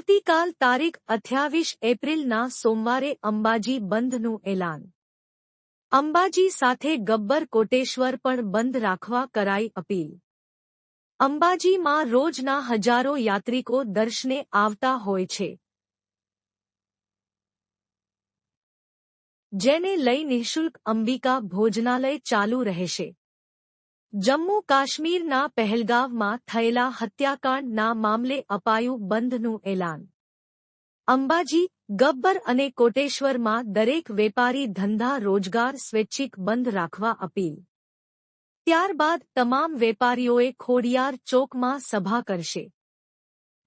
આવતીકાલ તારીખ 28 એપ્રિલના સોમવારે અંબાજી બંધનું એલાન. અંબાજી સાથે ગબ્બર કોટેશ્વર પણ બંધ રાખવા કરાઈ અપીલ. અંબાજીમાં રોજના હજારો યાત્રિકો દર્શને આવતા હોય છે, જેને લઈ નિઃશુલ્ક અંબિકા ભોજનાલય ચાલુ રહેશે. જમ્મુ કાશ્મીરના પહેલગામમાં થયેલા હત્યાકાંડના મામલે અપાયું બંધનું એલાન. અંબાજી, ગબ્બર અને કોટેશ્વરમાં દરેક વેપારી ધંધા રોજગાર સ્વૈચ્છિક બંધ રાખવા અપીલ. ત્યારબાદ તમામ વેપારીઓએ ખોડિયાર ચોકમાં સભા કરશે.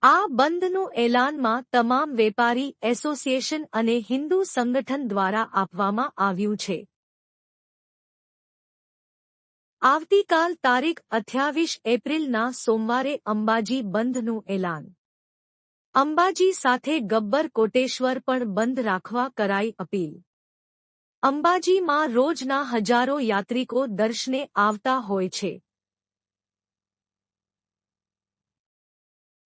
આ બંધનું એલાનમાં તમામ વેપારી એસોસિએશન અને હિન્દુ સંગઠન દ્વારા આપવામાં આવ્યું છે. આવતીકાલ તારીખ 28 એપ્રિલના સોમવારે અંબાજી બંધનું એલાન. અંબાજી સાથે ગબ્બર કોટેશ્વર પણ બંધ રાખવા કરાઈ અપીલ. અંબાજીમાં રોજના હજારો યાત્રિકો દર્શને આવતા હોય છે,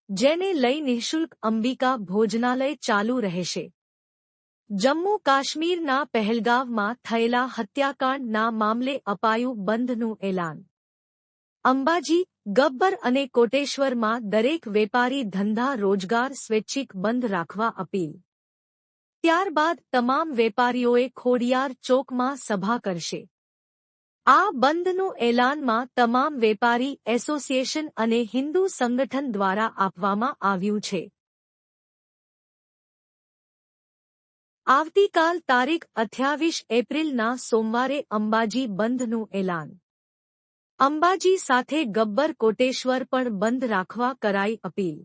જેને લઈ નિઃશુલ્ક અંબિકા ભોજનાલય ચાલુ રહેશે. જમ્મુ કાશ્મીરના પહેલગામમાં થયેલા હત્યાકાંડના મામલે અપાયું બંધનું એલાન. અંબાજી, ગબ્બર અને કોટેશ્વરમાં દરેક વેપારી ધંધા રોજગાર સ્વૈચ્છિક બંધ રાખવા અપીલ. ત્યારબાદ તમામ વેપારીઓએ ખોડિયાર ચોકમાં સભા કરશે. આ બંધનું એલાનમાં તમામ વેપારી એસોસિએશન અને હિન્દુ સંગઠન દ્વારા આપવામાં આવ્યું છે. આવતીકાલ તારીખ 28 એપ્રિલના સોમવારે અંબાજી બંધનું એલાન. અંબાજી સાથે ગબ્બર કોટેશ્વર પણ બંધ રાખવા કરાઈ અપીલ.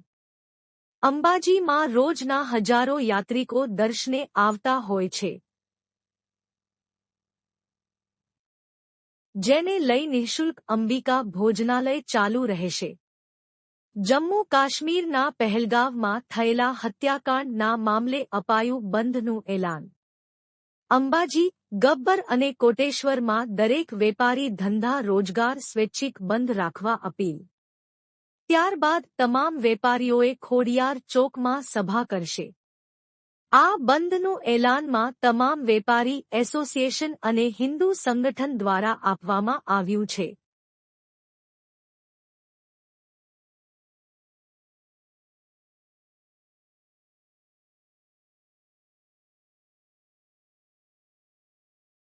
અંબાજીમાં રોજના હજારો યાત્રિકો દર્શને આવતા હોય છે, જેને લઈ નિઃશુલ્ક અંબિકા ભોજનાલય ચાલુ રહેશે. જમ્મુ કાશ્મીરના પહેલગામમાં થયેલા હત્યાકાંડના મામલે અપાયું બંધનું એલાન. અંબાજી, ગબ્બર અને કોટેશ્વરમાં દરેક વેપારી ધંધા રોજગાર સ્વૈચ્છિક બંધ રાખવા અપીલ. ત્યારબાદ તમામ વેપારીઓએ ખોડિયાર ચોકમાં સભા કરશે. આ બંધનું એલાનમાં તમામ વેપારી એસોસિએશન અને હિન્દુ સંગઠન દ્વારા આપવામાં આવ્યું છે.